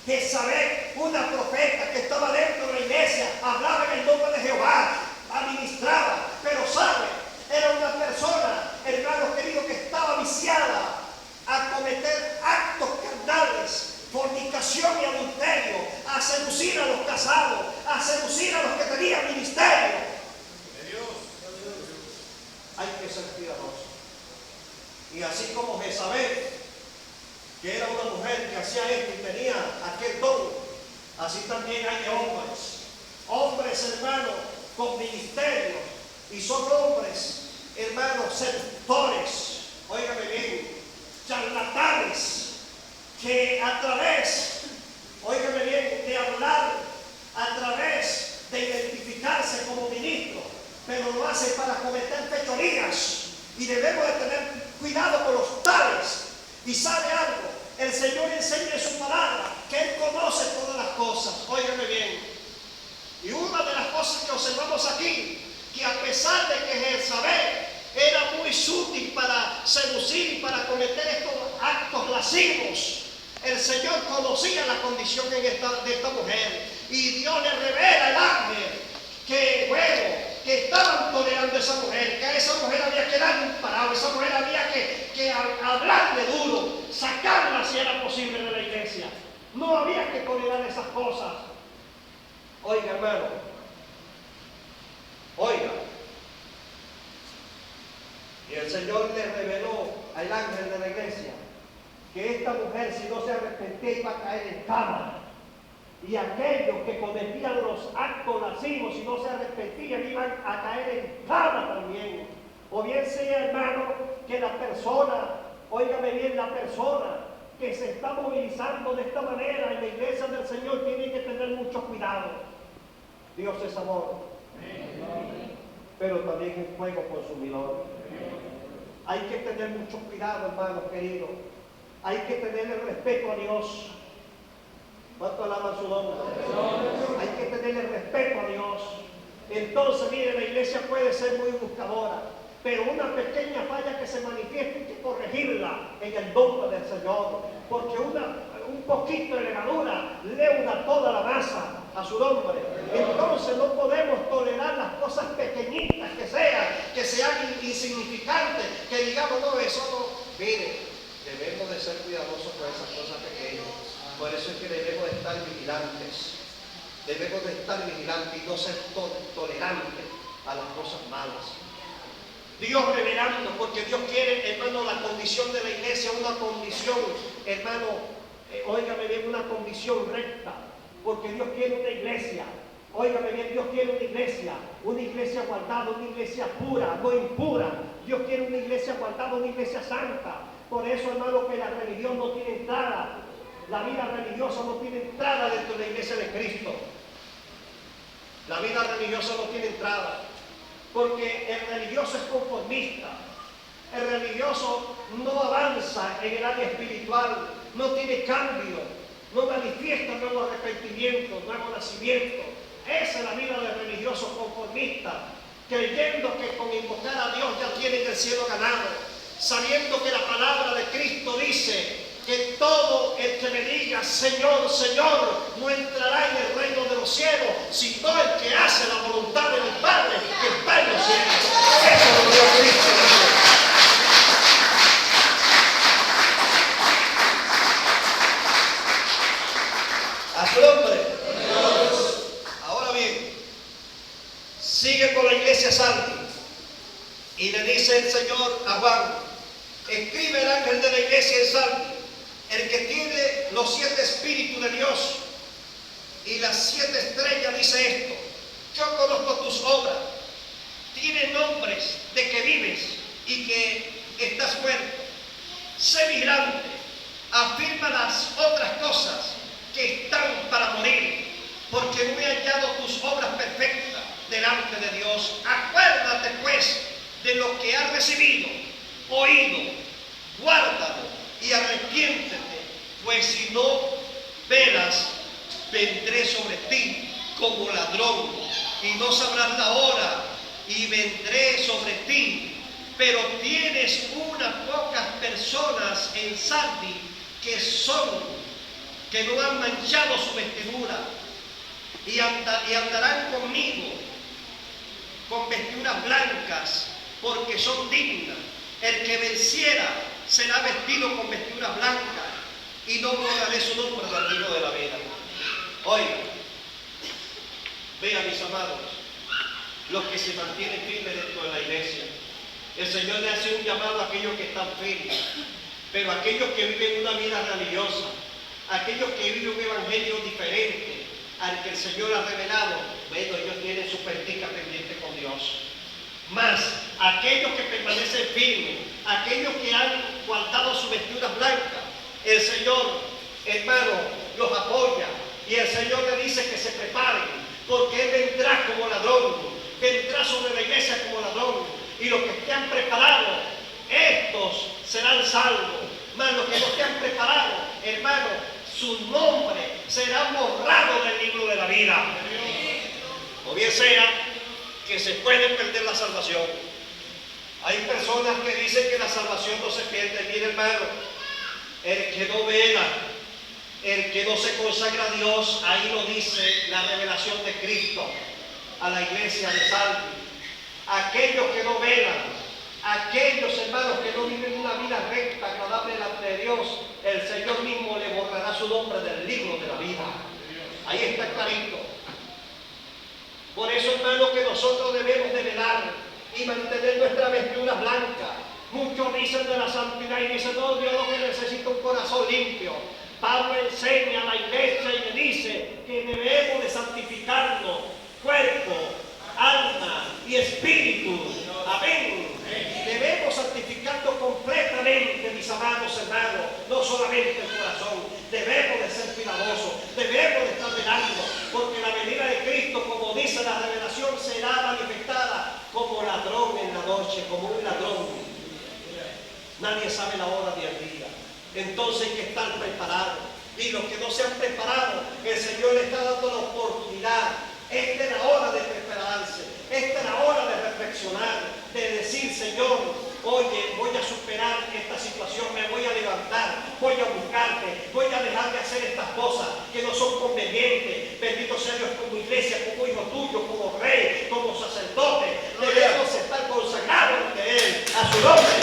Jezabel, una profeta que estaba dentro de la iglesia, hablaba en el nombre de Jehová, administraba, pero sabe, era una persona, hermanos queridos, que estaba viciada a cometer actos carnales, fornicación y adulterio, a seducir a los casados, a seducir a los que tenían ministerio. Hay que ser cuidadosos. Y así como Jezabel, que era una mujer que hacía esto y tenía aquel don, así también hay hombres, hermanos, con ministerios, y son hombres, hermanos, seductores, óigame bien, charlatanes, que a través, óigame bien, de hablar, a través de identificarse como ministro, pero lo hace para cometer fechorías, y debemos de tener cuidado con los tales. Y sabe algo, el Señor enseña en su palabra que Él conoce todas las cosas. Óigame bien. Y una de las cosas que observamos aquí, que a pesar de que Jezabel era muy sutil para seducir y para cometer estos actos lascivos, el Señor conocía la condición de esta mujer. Y Dios le revela al ángel que, bueno, que estaban tolerando a esa mujer, que a esa mujer había que darle un parado, a esa mujer había que hablarle duro, sacarla si era posible de la iglesia. No había que tolerar esas cosas. Oiga, hermano, oiga. Y el Señor le reveló al ángel de la iglesia que esta mujer, si no se arrepentía, iba a caer en cama. Y aquellos que cometían los actos lascivos, si no se arrepentían, iban a caer en cama también. O bien sea, hermano, que la persona, óigame bien, la persona que se está movilizando de esta manera en la iglesia del Señor tiene que tener mucho cuidado. Dios es amor, pero también es fuego consumidor. Hay que tener mucho cuidado, hermano querido. Hay que tener el respeto a Dios. ¿Cuánto alaban su nombre? Hay que tener el respeto a Dios. Entonces, mire, la iglesia puede ser muy buscadora, pero una pequeña falla que se manifieste hay que corregirla en el nombre del Señor, porque un poquito de levadura leuda toda la masa a su nombre. Entonces no podemos tolerar las cosas pequeñitas que sean insignificantes, que digamos, no, eso no. Mire, debemos de ser cuidadosos con esas cosas pequeñas. Por eso es que debemos de estar vigilantes. Debemos de estar vigilantes y no ser tolerantes a las cosas malas. Dios revelando, porque Dios quiere, hermano, la condición de la iglesia, una condición, hermano, óigame bien, una condición recta, porque Dios quiere una iglesia, óigame bien, Dios quiere una iglesia guardada, una iglesia pura, no impura. Dios quiere una iglesia guardada, una iglesia santa. Por eso, hermano, que la religión no tiene entrada, la vida religiosa no tiene entrada dentro de la iglesia de Cristo. La vida religiosa no tiene entrada. Porque el religioso es conformista, el religioso no avanza en el área espiritual, no tiene cambio, no manifiesta nuevo arrepentimiento, nuevo nacimiento. Esa es la vida del religioso conformista, creyendo que con invocar a Dios ya tienen el cielo ganado, sabiendo que la palabra de Cristo dice que todo el que me diga Señor, Señor, no entrará en el reino de los cielos, sino el que hace la voluntad de mi Padre que está en los cielos. Eso es lo que Dios Cristo dice. A su nombre. Ahora bien, sigue con la iglesia santa y le dice el Señor a Juan: escribe el ángel de la iglesia en Sardis, el que tiene los 7 espíritus de Dios y las 7 estrellas, dice esto: yo conozco tus obras, tienes nombres de que vives y que estás muerto. Sé vigilante, afirma las otras cosas que están para morir, porque no he hallado tus obras perfectas delante de Dios. Acuérdate pues de lo que has recibido, oído, guárdalo y arrepiéntete, pues si no velas, vendré sobre ti como ladrón y no sabrás la hora, y vendré sobre ti. Pero tienes unas pocas personas en Sardis que no han manchado su vestidura y andarán conmigo con vestiduras blancas, porque son dignas. El que venciera será vestido con vestiduras blancas, y no borraré su nombre del libro de la vida. Oiga, vean, mis amados, los que se mantienen firmes dentro de la iglesia. El Señor le hace un llamado a aquellos que están firmes, pero aquellos que viven una vida religiosa, aquellos que viven un evangelio diferente al que el Señor ha revelado, bueno, ellos tienen su pertica pendiente con Dios. Mas aquellos que permanecen firmes, aquellos que han guardado sus vestiduras blancas, el Señor, hermano, los apoya, y el Señor le dice que se preparen, porque Él vendrá como ladrón, vendrá sobre la iglesia como ladrón, y los que estén preparados, estos serán salvos. Mas los que no estén preparados, hermano, su nombre será borrado del libro de la vida. O bien sea que se puede perder la salvación. Hay personas que dicen que la salvación no se pierde. Mire, hermano, el que no vela, el que no se consagra a Dios, ahí lo dice la revelación de Cristo a la iglesia de Sardis. aquellos que no velan, aquellos hermanos que no viven una vida recta, agradable delante de Dios, el Señor mismo le borrará su nombre del libro de la vida. Ahí está clarito. Por eso, hermanos, que nosotros debemos de velar y mantener nuestras vestiduras blancas. Muchos dicen de la santidad y dicen, no, Dios lo que necesita un corazón limpio. Pablo enseña a la iglesia y le dice que debemos de santificarnos, cuerpo, alma y espíritu. Amén. Debemos santificarnos completamente, mis amados hermanos, no solamente el corazón. Debemos de ser cuidadosos, debemos de estar velando, porque la venida de Cristo, como dice la revelación, será manifestada como ladrón en la noche, como un ladrón. Nadie sabe la hora ni el día. Entonces hay que estar preparados. Y los que no se han preparado, el Señor le está dando la oportunidad. Esta es la hora de prepararse. Esta es la hora de reflexionar, de decir, Señor, oye, voy a superar esta situación, me voy a levantar, voy a buscarte, voy a dejar de hacer estas cosas que no son convenientes. Bendito sea Dios, como iglesia, como hijo tuyo, como rey, como sacerdote. Debemos estar consagrados ante Él, a su nombre.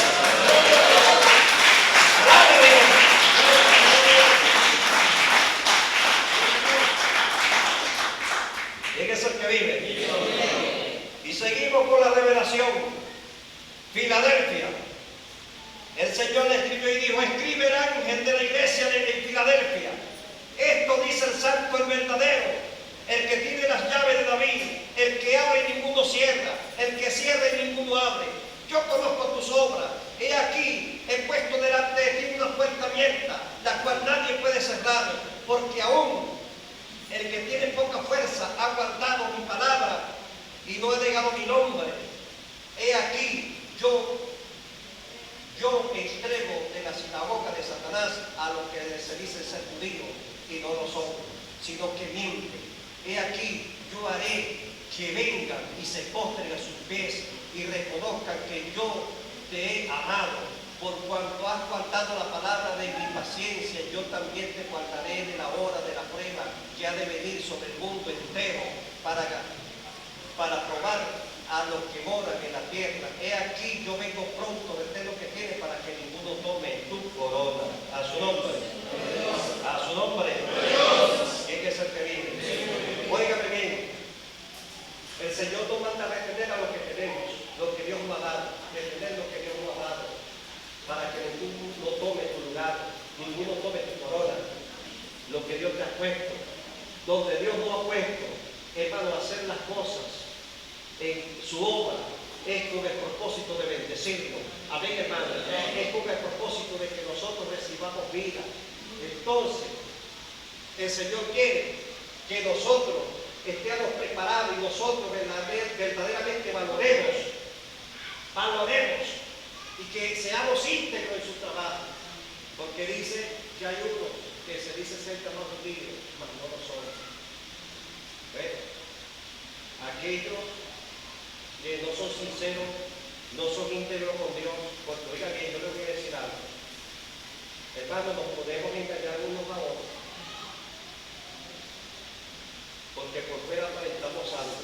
¿Quién es el que vive? Y seguimos con la revelación. Filadelfia. El Señor le escribió y dijo, escribe el ángel de la iglesia de Filadelfia. Esto dice el santo, el verdadero, el que tiene las llaves de David, el que abre y ninguno cierra, el que cierra y ninguno abre. Yo conozco tus obras. He aquí, he puesto delante de ti una puerta abierta, la cual nadie puede cerrar, porque aún el que tiene poca fuerza ha guardado mi palabra y no he negado mi nombre. He aquí, yo extremo de la sinagoga de Satanás a los que se dicen ser judíos y no lo son, sino que mienten. He aquí, yo haré que vengan y se postren a sus pies y reconozcan que yo te he amado. Por cuanto has guardado la palabra de mi paciencia, yo también te guardaré de la hora de la prueba que ha de venir sobre el mundo entero para probar a los que moran en la tierra. He aquí, yo vengo pronto, vete lo que tiene para que ninguno tome tu corona. A su nombre. A su nombre. ¿Quién es el que vive? Óigame bien. El Señor nos manda a retener a lo que tenemos, lo que Dios nos ha dado, retener lo que Dios nos ha dado, para que ninguno tome tu lugar, ninguno tome tu corona, lo que Dios te ha puesto. Donde Dios nos ha puesto, hermano, hacer las cosas en su obra es con el propósito de bendecirnos. Amén, hermano. Es con el propósito de que nosotros recibamos vida. Entonces, el Señor quiere que nosotros estemos preparados y nosotros verdaderamente valoremos y que seamos íntegros en su trabajo. Porque dice que hay uno que se dice ser llamado judío, mas no lo son. Aquellos que no son sinceros, no son íntegros con Dios, porque oiga bien, yo les voy a decir algo. Hermanos, nos podemos engañar unos a otros, porque por fuera aparentamos algo,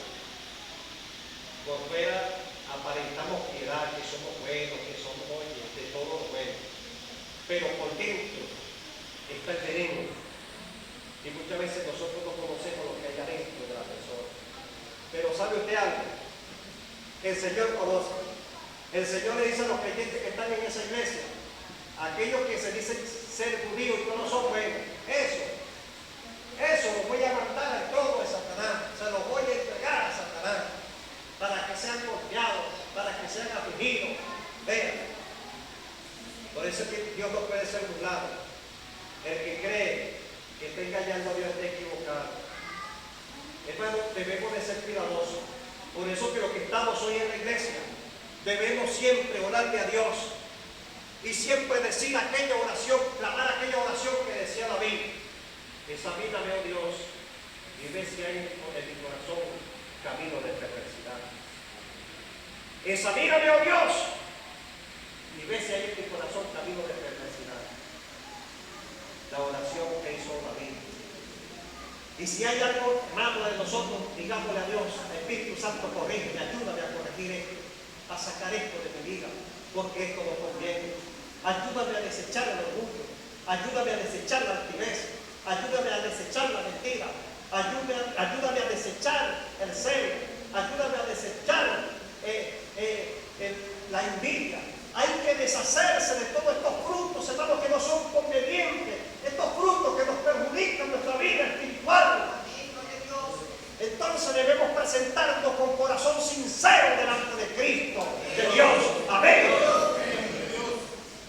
por fuera aparentamos piedad, que somos buenos, que somos de todo lo bueno, pero por dentro está el veneno, y muchas veces nosotros no conocemos lo que hay adentro de la persona. Pero ¿sabe usted algo? El Señor conoce. El Señor le dice a los creyentes que están en esa iglesia, aquellos que se dicen ser judíos y no lo son buenos, eso los voy a mandar al trono de Satanás, se los voy a entregar a Satanás, para que sean golpeados, para que sean afligidos. Vean, por eso es que Dios no puede ser burlado. El que cree que está engañando a Dios está equivocado. Hermano, debemos de ser cuidadosos. Por eso que los que estamos hoy en la iglesia debemos siempre orarle a Dios y siempre decir aquella oración, clamar aquella oración que decía David: examíname, oh Dios, y ve si hay en mi corazón camino de perversidad. Examíname, oh Dios, y ve si hay en mi corazón camino de perversidad. La oración que hizo David. Y si hay algo malo de nosotros, digámosle a Dios: Espíritu Santo, corrígeme, ayúdame a corregir. convertir esto, a sacar esto de mi vida, porque esto no conviene. Ayúdame a desechar el orgullo, ayúdame a desechar la altivez, ayúdame a desechar la mentira, ayúdame a desechar el celo, ayúdame a desechar la envidia. Hay que deshacerse de todos estos frutos, hermanos, que no son convenientes, estos frutos que nos perjudican nuestra vida espiritual. Entonces debemos presentarnos con corazón sincero delante de Cristo, de Dios. Amén.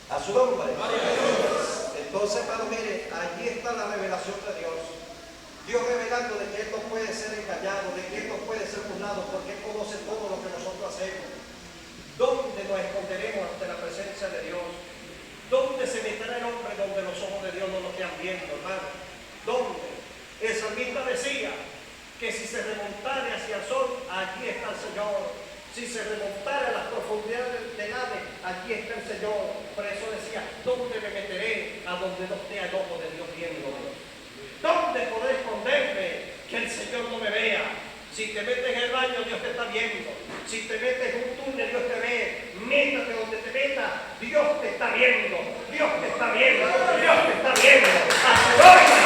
A su nombre. Entonces, hermano, mire, allí está la revelación de Dios. Dios revelando de que Él no puede ser engañado, de que Él no puede ser burlado, porque Él conoce todo lo que nosotros hacemos. ¿Dónde nos esconderemos ante la presencia de Dios? ¿Dónde se meterá el hombre donde los ojos de Dios no lo quedan viendo, hermano? ¿Dónde? El salmista decía que si se remontara hacia el sol, allí está el Señor. Si se remontara a las profundidades del Hades, allí está el Señor. Por eso decía, ¿dónde me meteré? A donde no esté el ojo de Dios viéndome. ¿Dónde podré esconderme? Que el Señor no me vea. Si te metes en el baño, Dios te está viendo. Si te metes en un túnel, Dios te ve. Métate donde te metas, Dios te está viendo. Dios te está viendo. Dios te está viendo. ¡Aleluya!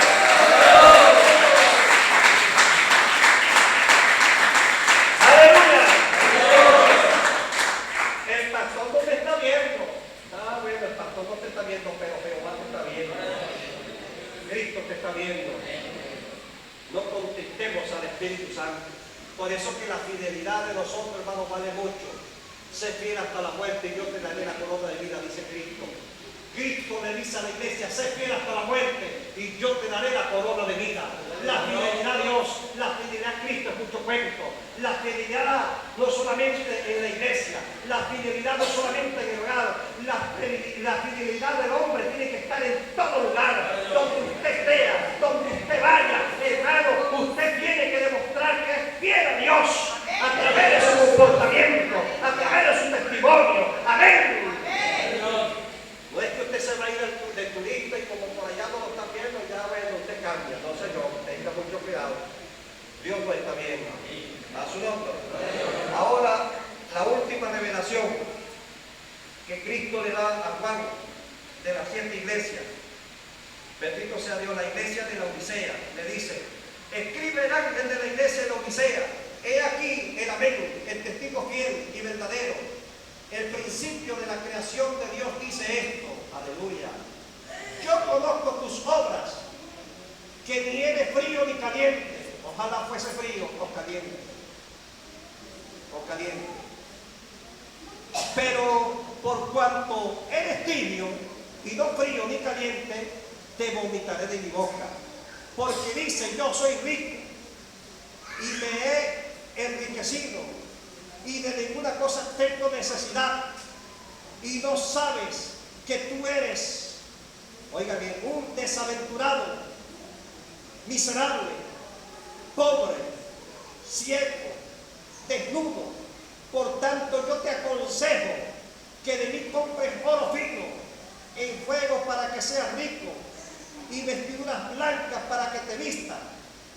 El pastor no te está viendo. Ah, bueno, el pastor no te está viendo, pero Jehová te está viendo. Cristo te está viendo. No contestemos al Espíritu Santo. Por eso que la fidelidad de nosotros, hermanos, vale mucho. Sé fiel hasta la muerte y yo te daré la corona de vida, dice Cristo. Cristo le dice a la iglesia, sé fiel hasta la muerte y yo te daré la corona de vida. La fidelidad a Dios, la fidelidad a Cristo es mucho cuento. La fidelidad no solamente en la iglesia, la fidelidad no solamente en el hogar, la fidelidad del hombre tiene que estar en todo lugar, donde usted esté, donde usted vaya, hermano, usted tiene que demostrar que es fiel a Dios a través de su comportamiento, a través de su testimonio. Amén. No es que usted se va a ir de turista y como por allá no lo está viendo, ya bueno, usted cambia. No, señor, tenga mucho cuidado. Dios lo está viendo. A su nombre. Ahora, la última revelación que Cristo le da a Juan de las 7 iglesias. Bendito sea Dios, la iglesia de la Odisea. Le dice, escribe el ángel de la iglesia de la Odisea. He aquí el amén, el testigo fiel y verdadero. El principio de la creación de Dios dice esto. Aleluya. Yo conozco tus obras, que ni eres frío ni caliente. Ojalá fuese frío o caliente. O caliente. Pero por cuanto eres tibio y no frío ni caliente, te vomitaré de mi boca. Porque dice, yo soy rico y me he enriquecido y de ninguna cosa tengo necesidad, y no sabes que tú eres, oiga bien, un desaventurado, miserable, pobre, ciego, desnudo. Por tanto yo te aconsejo que de mí compres oro fino en fuego para que seas rico, y vestiduras blancas para que te vistas,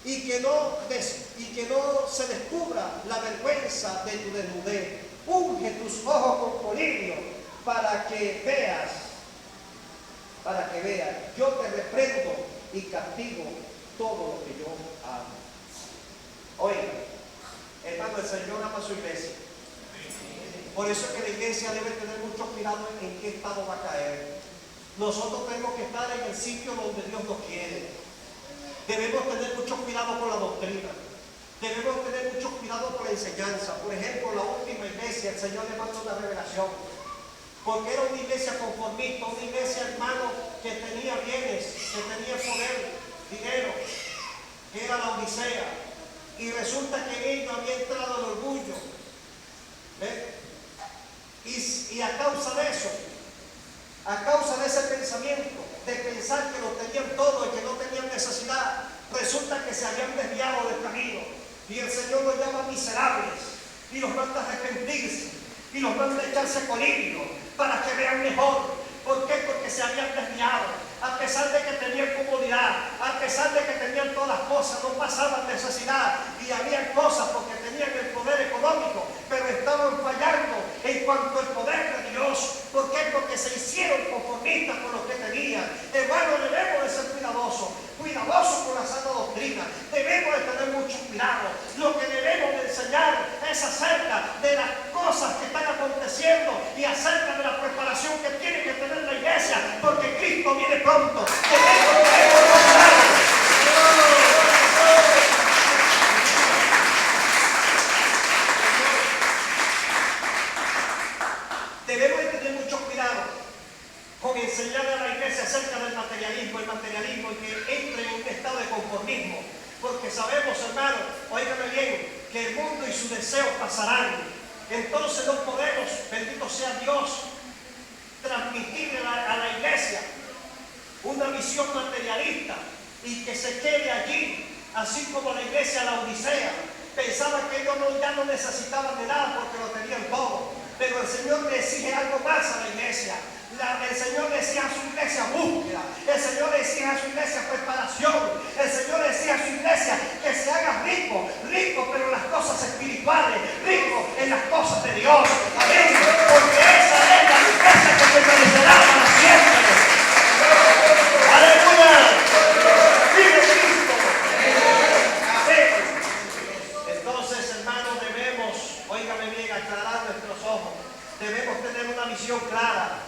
y que no se descubra la vergüenza de tu desnudez. Unge tus ojos con colirio para que veas. Yo te reprendo y castigo todo lo que yo amo. Oiga, hermano, el Señor ama a su iglesia. Por eso es que la iglesia debe tener mucho cuidado en qué estado va a caer. Nosotros tenemos que estar en el sitio donde Dios nos quiere. Debemos tener mucho cuidado con la doctrina. Debemos tener mucho cuidado con la enseñanza. Por ejemplo, la última iglesia, el Señor le mandó una revelación. Porque era una iglesia conformista, una iglesia, hermano, que tenía bienes, que tenía poder, dinero, que era la Odisea. Y resulta que en ellos había entrado el orgullo. Y a causa de eso, a causa de ese pensamiento, de pensar que lo tenían todo y que no tenían necesidad, resulta que se habían desviado del camino. Y el Señor los llama miserables y los manda a arrepentirse y los manda a echarse colirio para que vean mejor. ¿Por qué? Porque se habían desviado. A pesar de que tenían comodidad, a pesar de que tenían todas las cosas, no pasaban necesidad y habían cosas porque tenían tenían el poder económico, pero estaban fallando en cuanto al poder de Dios. ¿Por qué? Porque se hicieron conformistas con lo que tenían. Hermano, debemos de ser cuidadosos con la sana doctrina. Debemos de tener mucho cuidado. Lo que debemos de enseñar es acerca de las cosas que están aconteciendo y acerca de la preparación que tiene que tener la iglesia, porque Cristo viene pronto. Debemos de tener mucho cuidado con enseñarle a la iglesia acerca del materialismo, y que entre en un estado de conformismo, porque sabemos, hermano, óigame bien, que el mundo y sus deseos pasarán. Entonces no podemos, bendito sea Dios, transmitirle a la iglesia una visión materialista y que se quede allí, así como la iglesia de la Odisea pensaba que ellos ya no necesitaban de nada porque lo tenían todo. Pero el Señor le exige algo más a la iglesia. El Señor le exige a su iglesia búsqueda. El Señor le exige a su iglesia preparación. El Señor le exige a su iglesia que se haga rico, pero en las cosas espirituales, rico en las cosas de Dios. Amén. Porque esa es la riqueza que permanecerá para siempre. Aleluya. Vive Cristo. Amén. Entonces, hermanos, debemos, óigame bien, aclarar nuestros ojos. Debemos tener una visión clara.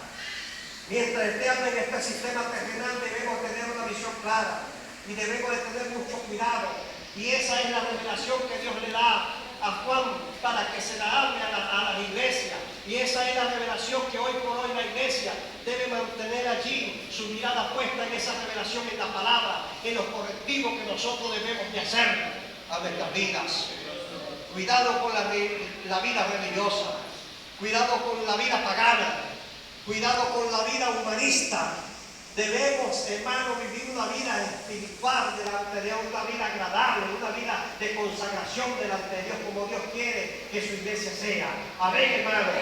Mientras estemos en este sistema terrenal, debemos tener una visión clara y debemos de tener mucho cuidado. Y esa es la revelación que Dios le da a Juan para que se la hable a la iglesia. Y esa es la revelación que hoy por hoy la iglesia debe mantener allí su mirada puesta en esa revelación, en la palabra, en los correctivos que nosotros debemos de hacer a nuestras vidas. Cuidado con la vida religiosa, cuidado con la vida pagana, cuidado con la vida humanista. Debemos, hermano, vivir una vida espiritual delante de Dios, una vida agradable, una vida de consagración delante de Dios, como Dios quiere que su iglesia sea. Amén, hermano.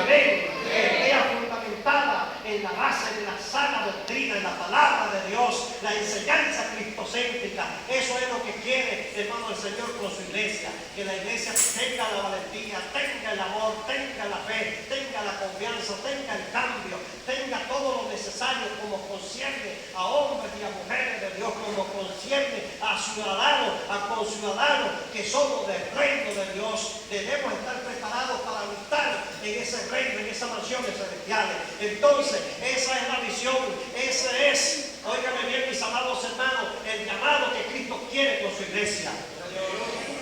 Amén. Que sea fundamentada en la base de la sana doctrina, en la palabra de Dios, la enseñanza cristocéntrica. Eso es lo que quiere, hermano, el Señor con su iglesia. Que la iglesia tenga la valentía, tenga el amor, tenga la fe, tenga la confianza, tenga el cambio, tenga todo lo necesario como concierne a hombres y a mujeres de Dios, como concierne a ciudadanos, a conciudadanos que somos del reino de Dios. Debemos estar preparados para habitar en ese reino, en esas mansiones celestiales. Entonces, esa es la visión, ese es, óigame bien, mis amados hermanos, el llamado que Cristo quiere con su iglesia.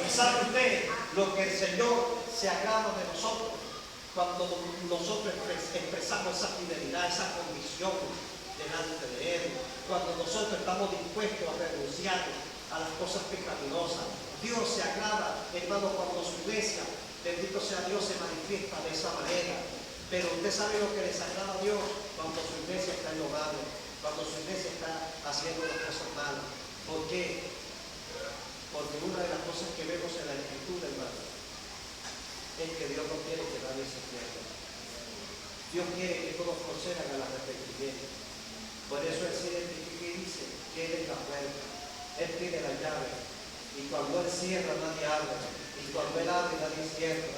¿Y sabe usted lo que el Señor se agrada de nosotros? Cuando nosotros expresamos esa fidelidad, esa convicción delante de Él, cuando nosotros estamos dispuestos a renunciar a las cosas pecaminosas, Dios se agrada, hermano, cuando su iglesia, bendito sea Dios, se manifiesta de esa manera. Pero usted sabe lo que les agrada a Dios cuando su iglesia está enlodada, cuando su iglesia está haciendo las cosas malas. ¿Por qué? Porque una de las cosas que vemos en la Escritura, hermano, es que Dios no quiere que nadie se pierda. Dios quiere que todos procedan al arrepentimiento. Por eso Él se identifica y dice que Él es la puerta, Él tiene la llave, y cuando Él cierra nadie abre, y cuando Él abre nadie cierra.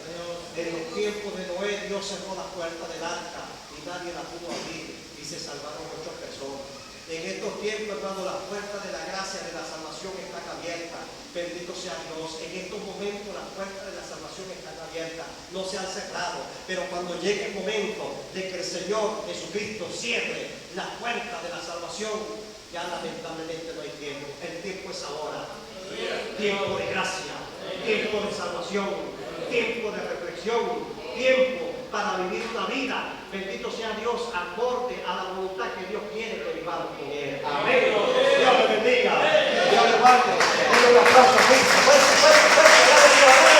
En los tiempos de Noé Dios cerró la puerta del arca y nadie la pudo abrir y se salvaron muchas personas. En estos tiempos, hermano, las puertas de la gracia, de la salvación están abiertas. Bendito sea Dios. En estos momentos las puertas de la salvación están abiertas, no se han cerrado. Pero cuando llegue el momento de que el Señor Jesucristo cierre las puertas de la salvación, ya lamentablemente no hay tiempo. El tiempo es ahora. Tiempo de gracia, tiempo de salvación, tiempo de reflexión, tiempo para vivir una vida, bendito sea Dios, acorde a la voluntad que Dios quiere que vivamos con Él. Amén. Dios le bendiga. Dios le guarde. Un aplauso. Fuerte, fuerte, fuerte.